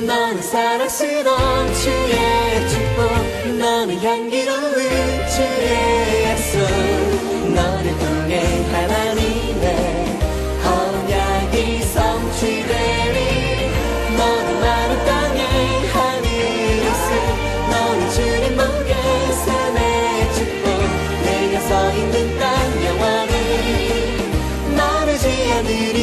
너는 사랑스러운 주의 축복, 너는 향기로운 주의 약속, 너를 통해 하나님의 언약이 성취되리. 너는 마른 땅의 하늘이시, 너는 주님 목에 삶의 축복, 내가 서 있는 땅 영원히 마르지 않으리.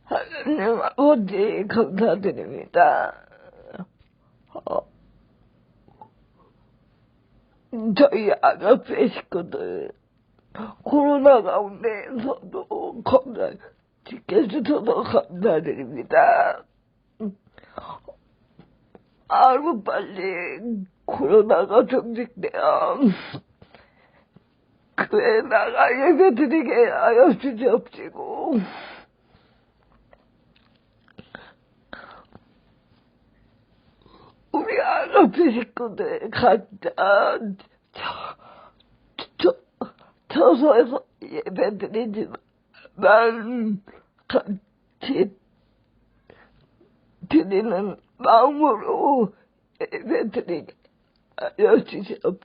하나님 아버지 감사드립니다. 저희 아가페 식구들 코로나 가운데서도 건강 지켜주셔서 감사드립니다. 하루빨리 코로나가 종식되어 교회 나가 예배드리게 하여 주시옵시고, 우리 아가페 식구들 각자 처소에서 예배드리지만 같이 드리는 마음으로 예배드리게 하여 주시옵소서.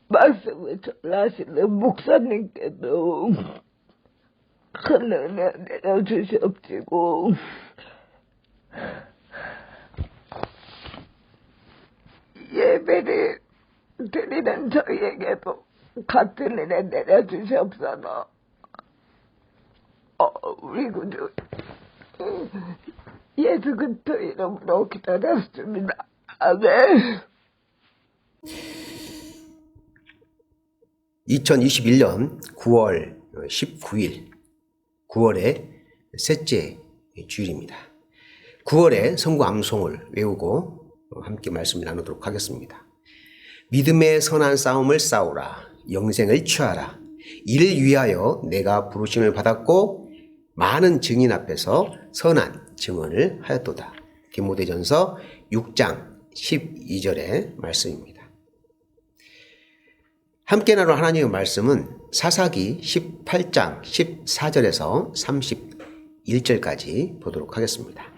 말씀을 전하시는 목사님께도 큰 은혜 내려주시옵시고, 모든 저희에게도 같은 은혜 내려주시옵소서. 우리 구주 예수 그리스도 이름으로 기도했습니다. 아멘. 2021년 9월 19일, 9월의 셋째 주일입니다. 9월에 성구 암송을 외우고 함께 말씀을 나누도록 하겠습니다. 믿음의 선한 싸움을 싸우라. 영생을 취하라. 이를 위하여 내가 부르심을 받았고 많은 증인 앞에서 선한 증언을 하였도다. 디모데전서 6장 12절의 말씀입니다. 함께 나눌 하나님의 말씀은 사사기 18장 14절에서 31절까지 보도록 하겠습니다.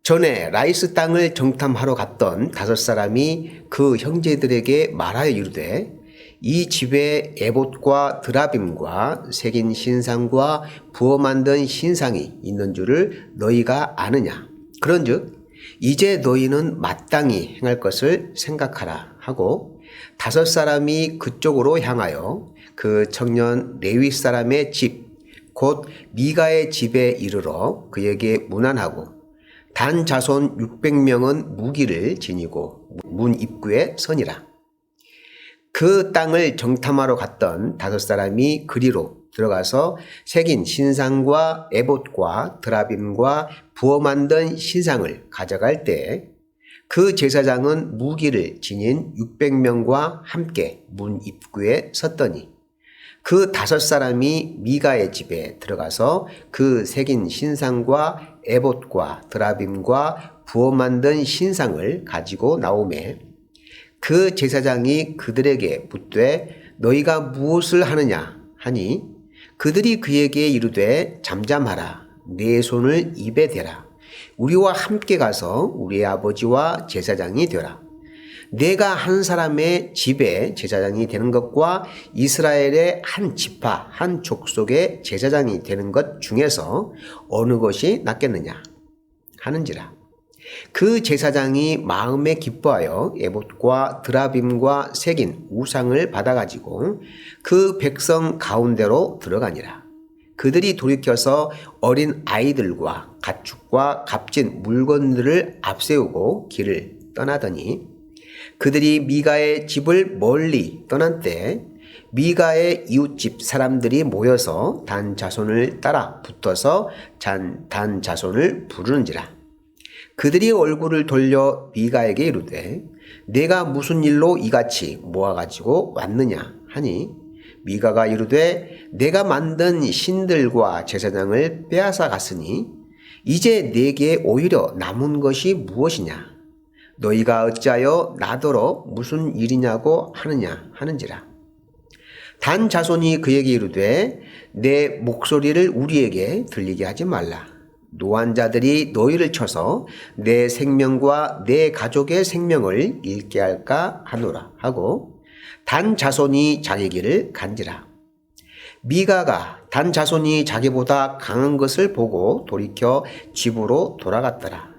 전에 라이스 땅을 정탐하러 갔던 5사람이 그 형제들에게 말하여 이르되 이 집에 에봇과 드라빔과 새긴 신상과 부어 만든 신상이 있는 줄을 너희가 아느냐. 그런즉 이제 너희는 마땅히 행할 것을 생각하라 하고 5사람이 그쪽으로 향하여 그 청년 레위 사람의 집, 곧 미가의 집에 이르러 그에게 문안하고 단 자손 600명은 무기를 지니고 문 입구에 서니라. 그 땅을 정탐하러 갔던 5사람이 그리로 들어가서 새긴 신상과 에봇과 드라빔과 부어 만든 신상을 가져갈 때 그 제사장은 무기를 지닌 600명과 함께 문 입구에 섰더니 그 5사람이 미가의 집에 들어가서 그 새긴 신상과 에봇과 드라빔과 부어 만든 신상을 가지고 나오매 그 제사장이 그들에게 묻되 너희가 무엇을 하느냐 하니 그들이 그에게 이르되 잠잠하라. 네 손을 입에 대라. 우리와 함께 가서 우리의 아버지와 제사장이 되라. 내가 한 사람의 집에 제사장이 되는 것과 이스라엘의 한 지파 한 족속의 제사장이 되는 것 중에서 어느 것이 낫겠느냐 하는지라. 그 제사장이 마음에 기뻐하여 에봇과 드라빔과 새긴 우상을 받아가지고 그 백성 가운데로 들어가니라. 그들이 돌이켜서 어린 아이들과 가축과 값진 물건들을 앞세우고 길을 떠나더니 그들이 미가의 집을 멀리 떠난 때 미가의 이웃집 사람들이 모여서 단 자손을 따라 붙어서 단 자손을 부르는지라. 그들이 얼굴을 돌려 미가에게 이르되 내가 무슨 일로 이같이 모아가지고 왔느냐 하니 미가가 이르되 내가 만든 신들과 제사장을 빼앗아 갔으니 이제 내게 오히려 남은 것이 무엇이냐. 너희가 어찌하여 나더러 무슨 일이냐고 하느냐 하는지라. 단 자손이 그에게 이르되 내 목소리를 우리에게 들리게 하지 말라. 노한 자들이 너희를 쳐서 내 생명과 내 가족의 생명을 잃게 할까 하노라 하고 단 자손이 자기 길을 간지라. 미가가 단 자손이 자기보다 강한 것을 보고 돌이켜 집으로 돌아갔더라.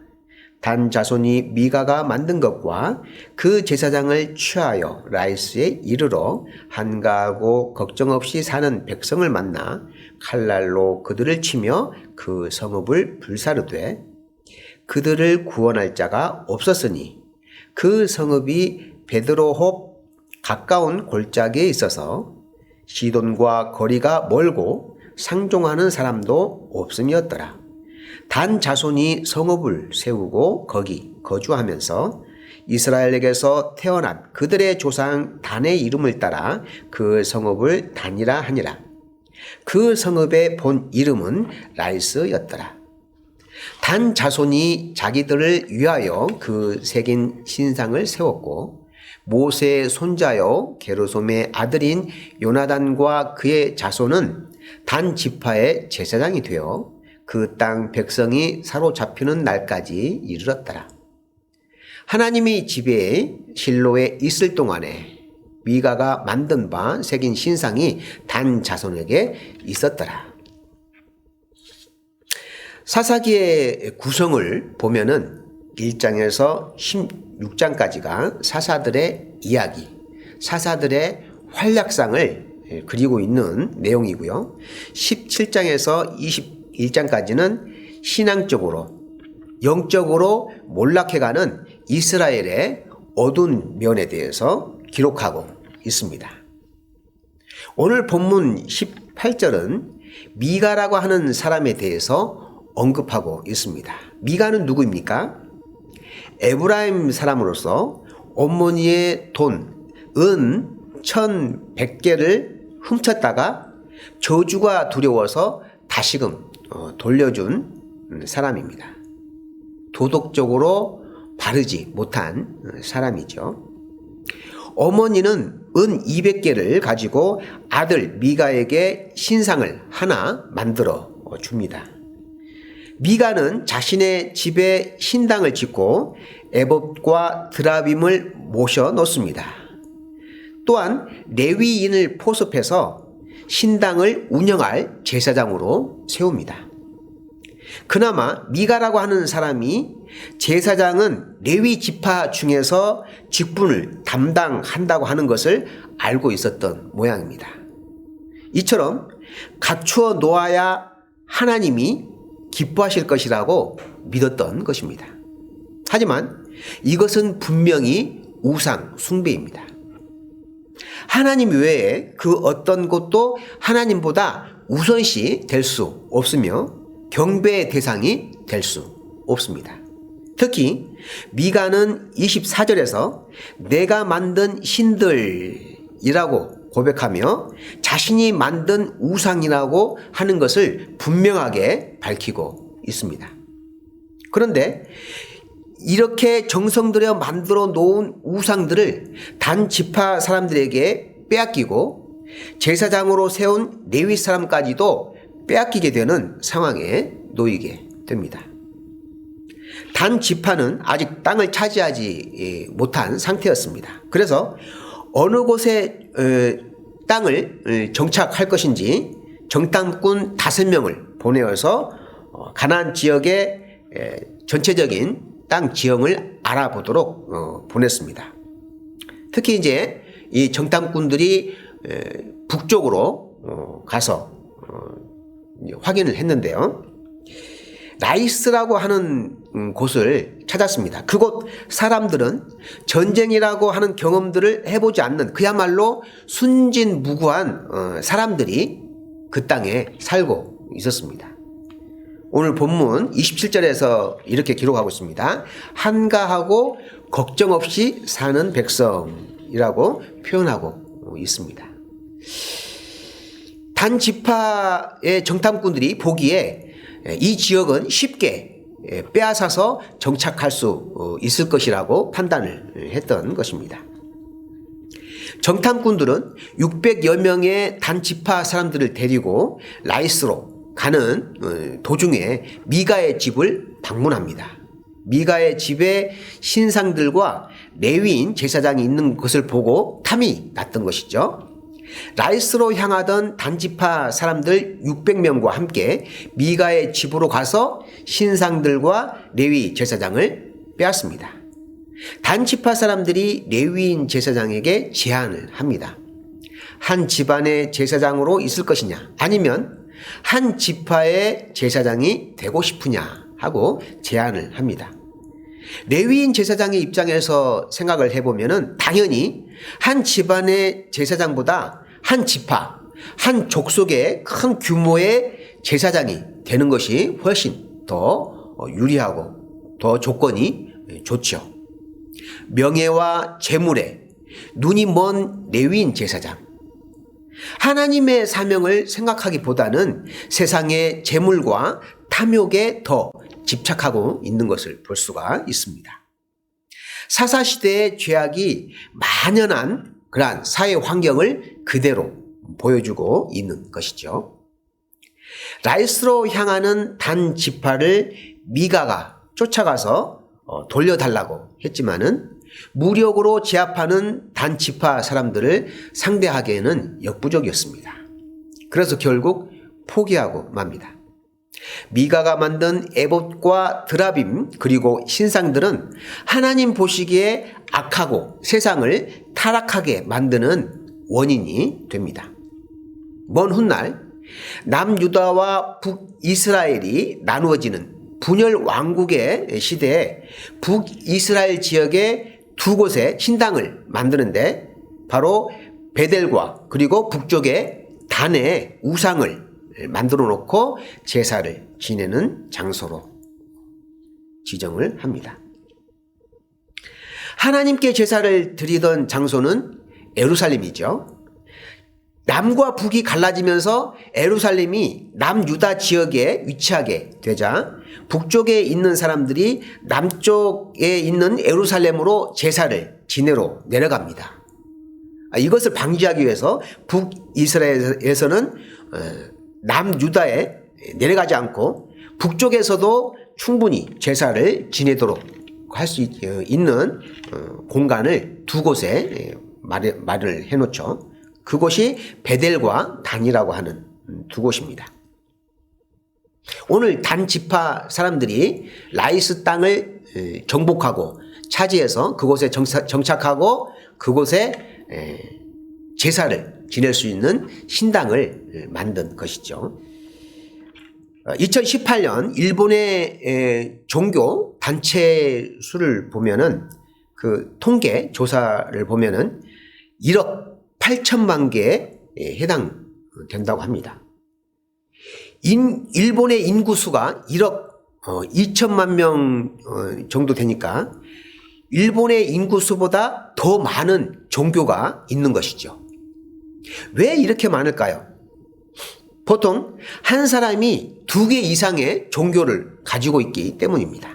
단 자손이 미가가 만든 것과 그 제사장을 취하여 라이스에 이르러 한가하고 걱정 없이 사는 백성을 만나 칼날로 그들을 치며 그 성읍을 불사르되 그들을 구원할 자가 없었으니 그 성읍이 베드로홉 가까운 골짜기에 있어서 시돈과 거리가 멀고 상종하는 사람도 없음이었더라. 단 자손이 성읍을 세우고 거기 거주하면서 이스라엘에게서 태어난 그들의 조상 단의 이름을 따라 그 성읍을 단이라 하니라. 그 성읍의 본 이름은 라이스였더라. 단 자손이 자기들을 위하여 그 새긴 신상을 세웠고 모세의 손자여 게르솜의 아들인 요나단과 그의 자손은 단 지파의 제사장이 되어 그 땅 백성이 사로잡히는 날까지 이르렀더라. 하나님의 집에 실로에 있을 동안에 미가가 만든 바 새긴 신상이 단 자손에게 있었더라. 사사기의 구성을 보면은 1장에서 16장까지가 사사들의 이야기, 사사들의 활약상을 그리고 있는 내용이고요. 17장에서 21장까지는 신앙적으로, 영적으로 몰락해가는 이스라엘의 어두운 면에 대해서 기록하고 있습니다. 오늘 본문 18절은 미가라고 하는 사람에 대해서 언급하고 있습니다. 미가는 누구입니까? 에브라임 사람으로서 어머니의 돈, 은 1,100개를 훔쳤다가 저주가 두려워서 다시금 돌려준 사람입니다. 도덕적으로 바르지 못한 사람이죠. 어머니는 은 200개를 가지고 아들 미가에게 신상을 하나 만들어 줍니다. 미가는 자신의 집에 신당을 짓고 에봇과 드라빔을 모셔 놓습니다. 또한 레위인을 포섭해서 신당을 운영할 제사장으로 세웁니다. 그나마 미가라고 하는 사람이 제사장은 레위 지파 중에서 직분을 담당한다고 하는 것을 알고 있었던 모양입니다. 이처럼 갖추어 놓아야 하나님이 기뻐하실 것이라고 믿었던 것입니다. 하지만 이것은 분명히 우상 숭배입니다. 하나님 외에 그 어떤 것도 하나님보다 우선시 될 수 없으며 경배의 대상이 될 수 없습니다. 특히 미가는 24절에서 내가 만든 신들이라고 고백하며 자신이 만든 우상이라고 하는 것을 분명하게 밝히고 있습니다. 그런데 이렇게 정성 들여 만들어 놓은 우상들을 단 지파 사람들에게 빼앗기고 제사장으로 세운 레위 사람까지도 빼앗기게 되는 상황에 놓이게 됩니다. 단 지파는 아직 땅을 차지하지 못한 상태였습니다. 그래서 어느 곳에 땅을 정착할 것인지 정탐꾼 5명을 보내어서 가나안 지역의 전체적인 땅 지형을 알아보도록 보냈습니다. 특히 이제 이 정탐꾼들이 북쪽으로 가서 확인을 했는데요. 라이스라고 하는 곳을 찾았습니다. 그곳 사람들은 전쟁이라고 하는 경험들을 해보지 않는 그야말로 순진무구한 사람들이 그 땅에 살고 있었습니다. 오늘 본문 27절에서 이렇게 기록하고 있습니다. 한가하고 걱정 없이 사는 백성이라고 표현하고 있습니다. 단 지파의 정탐꾼들이 보기에 이 지역은 쉽게 빼앗아서 정착할 수 있을 것이라고 판단을 했던 것입니다. 정탐꾼들은 600여 명의 단 지파 사람들을 데리고 라이스로 가는 도중에 미가의 집을 방문합니다. 미가의 집에 신상들과 레위인 제사장이 있는 것을 보고 탐이 났던 것이죠. 라이스로 향하던 단지파 사람들 600명과 함께 미가의 집으로 가서 신상들과 레위 제사장을 빼앗습니다. 단지파 사람들이 레위인 제사장에게 제안을 합니다. 한 집안의 제사장으로 있을 것이냐 아니면 한 지파의 제사장이 되고 싶으냐 하고 제안을 합니다. 레위인 제사장의 입장에서 생각을 해보면 당연히 한 집안의 제사장보다 한 지파, 한 족속의 큰 규모의 제사장이 되는 것이 훨씬 더 유리하고 더 조건이 좋죠. 명예와 재물에 눈이 먼 레위인 제사장. 하나님의 사명을 생각하기보다는 세상의 재물과 탐욕에 더 집착하고 있는 것을 볼 수가 있습니다. 사사시대의 죄악이 만연한 그러한 사회 환경을 그대로 보여주고 있는 것이죠. 라이스로 향하는 단 지파를 미가가 쫓아가서 돌려달라고 했지만은 무력으로 제압하는 단 지파 사람들을 상대하기에는 역부족이었습니다. 그래서 결국 포기하고 맙니다. 미가가 만든 에봇과 드라빔 그리고 신상들은 하나님 보시기에 악하고 세상을 타락하게 만드는 원인이 됩니다. 먼 훗날 남유다와 북이스라엘이 나누어지는 분열 왕국의 시대에 북이스라엘 지역의 두 곳에 신당을 만드는데 바로 베델과 그리고 북쪽에 단에 우상을 만들어 놓고 제사를 지내는 장소로 지정을 합니다. 하나님께 제사를 드리던 장소는 예루살렘이죠. 남과 북이 갈라지면서 예루살렘이 남유다 지역에 위치하게 되자 북쪽에 있는 사람들이 남쪽에 있는 예루살렘으로 제사를 지내러 내려갑니다. 이것을 방지하기 위해서 북이스라엘에서는 남유다에 내려가지 않고 북쪽에서도 충분히 제사를 지내도록 할 수 있는 공간을 두 곳에 마련을 해놓죠. 그곳이 베델과 단이라고 하는 두 곳입니다. 오늘 단 지파 사람들이 라이스 땅을 정복하고 차지해서 그곳에 정착하고 그곳에 제사를 지낼 수 있는 신당을 만든 것이죠. 2018년 일본의 종교 단체 수를 보면은 그 통계 조사를 보면은 1억 8천만 개에 해당된다고 합니다. 일본의 인구수가 1억 2천만 명 정도 되니까 일본의 인구수보다 더 많은 종교가 있는 것이죠. 왜 이렇게 많을까요? 보통 한 사람이 2개 이상의 종교를 가지고 있기 때문입니다.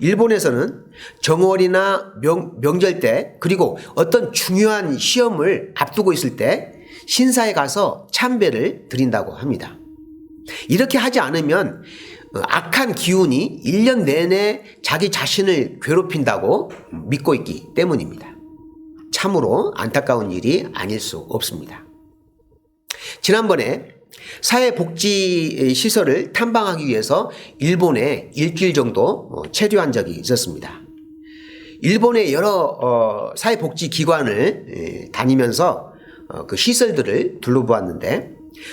일본에서는 정월이나 명절 때 그리고 어떤 중요한 시험을 앞두고 있을 때 신사에 가서 참배를 드린다고 합니다. 이렇게 하지 않으면 악한 기운이 1년 내내 자기 자신을 괴롭힌다고 믿고 있기 때문입니다. 참으로 안타까운 일이 아닐 수 없습니다. 지난번에 사회복지시설을 탐방하기 위해서 일본에 일주일 정도 체류한 적이 있었습니다. 일본의 여러 사회복지기관을 다니면서 그 시설들을 둘러보았는데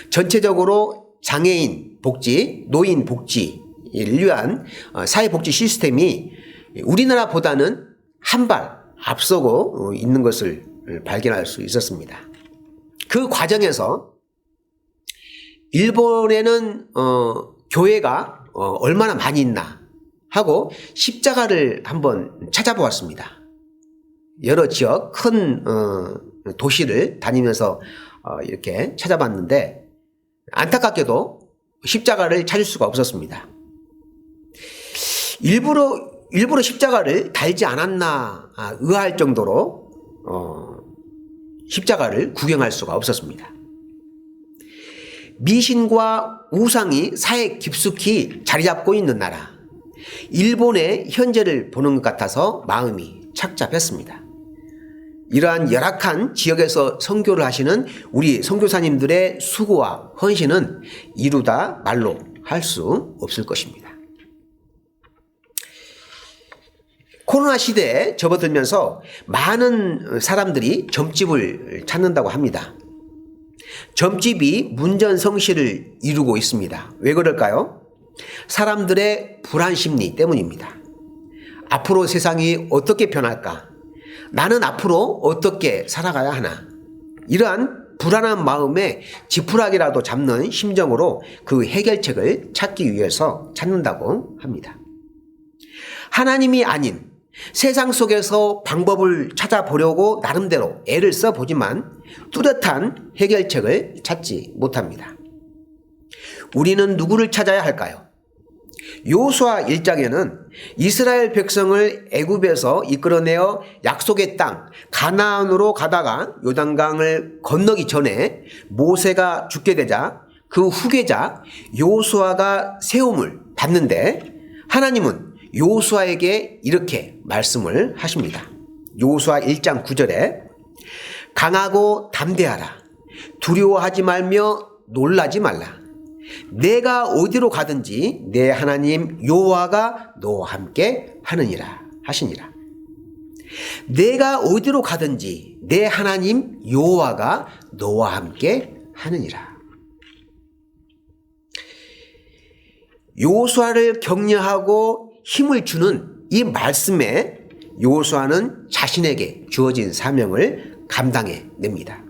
전체적으로 장애인 복지, 노인 복지를 위한 사회복지 시스템이 우리나라보다는 한 발 앞서고 있는 것을 발견할 수 있었습니다. 그 과정에서 일본에는 교회가 얼마나 많이 있나 하고 십자가를 한번 찾아보았습니다. 여러 지역 큰 도시를 다니면서 이렇게 찾아봤는데 안타깝게도 십자가를 찾을 수가 없었습니다. 일부러 십자가를 달지 않았나 의아할 정도로 십자가를 구경할 수가 없었습니다. 미신과 우상이 사회에 깊숙이 자리 잡고 있는 나라, 일본의 현재를 보는 것 같아서 마음이 착잡했습니다. 이러한 열악한 지역에서 선교를 하시는 우리 선교사님들의 수고와 헌신은 이루다 말로 할 수 없을 것입니다. 코로나 시대에 접어들면서 많은 사람들이 점집을 찾는다고 합니다. 점집이 문전성시를 이루고 있습니다. 왜 그럴까요? 사람들의 불안 심리 때문입니다. 앞으로 세상이 어떻게 변할까? 나는 앞으로 어떻게 살아가야 하나? 이러한 불안한 마음에 지푸라기라도 잡는 심정으로 그 해결책을 찾기 위해서 찾는다고 합니다. 하나님이 아닌 세상 속에서 방법을 찾아보려고 나름대로 애를 써보지만 뚜렷한 해결책을 찾지 못합니다. 우리는 누구를 찾아야 할까요? 여호수아 1장에는 이스라엘 백성을 애굽에서 이끌어내어 약속의 땅 가나안으로 가다가 요단강을 건너기 전에 모세가 죽게 되자 그 후계자 여호수아가 세움을 받는데 하나님은 여호수아에게 이렇게 말씀을 하십니다. 여호수아 1장 9절에 강하고 담대하라. 두려워하지 말며 놀라지 말라. 내가 어디로 가든지 내 하나님 여호와가 너와 함께 하느니라 하시니라. 내가 어디로 가든지 내 하나님 여호와가 너와 함께 하느니라. 여호수아를 격려하고 힘을 주는 이 말씀에 여호수아는 자신에게 주어진 사명을 감당해냅니다.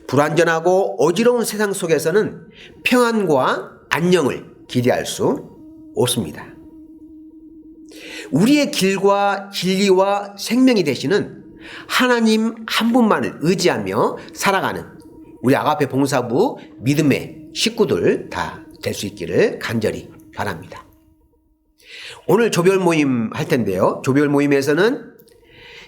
불완전하고 어지러운 세상 속에서는 평안과 안녕을 기대할 수 없습니다. 우리의 길과 진리와 생명이 되시는 하나님 한 분만을 의지하며 살아가는 우리 아가페 봉사부 믿음의 식구들 다 될 수 있기를 간절히 바랍니다. 오늘 조별 모임 할 텐데요. 조별 모임에서는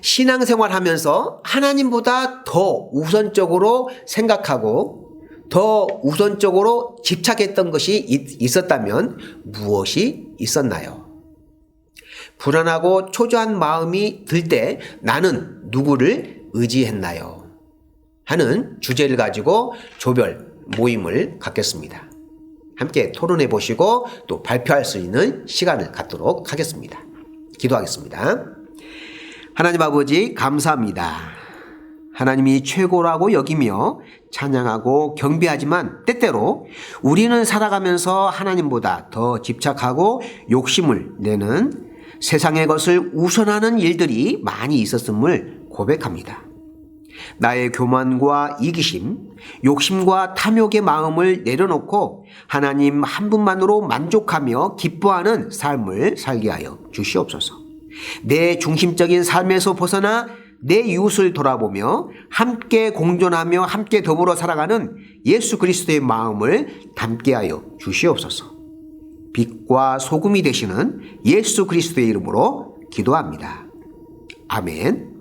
신앙생활 하면서 하나님보다 더 우선적으로 생각하고 더 우선적으로 집착했던 것이 있었다면 무엇이 있었나요? 불안하고 초조한 마음이 들 때 나는 누구를 의지했나요? 하는 주제를 가지고 조별 모임을 갖겠습니다. 함께 토론해 보시고 또 발표할 수 있는 시간을 갖도록 하겠습니다. 기도하겠습니다. 하나님 아버지 감사합니다. 하나님이 최고라고 여기며 찬양하고 경배하지만 때때로 우리는 살아가면서 하나님보다 더 집착하고 욕심을 내는 세상의 것을 우선하는 일들이 많이 있었음을 고백합니다. 나의 교만과 이기심, 욕심과 탐욕의 마음을 내려놓고 하나님 한 분만으로 만족하며 기뻐하는 삶을 살게 하여 주시옵소서. 내 중심적인 삶에서 벗어나 내 이웃을 돌아보며 함께 공존하며 함께 더불어 살아가는 예수 그리스도의 마음을 담게 하여 주시옵소서. 빛과 소금이 되시는 예수 그리스도의 이름으로 기도합니다. 아멘.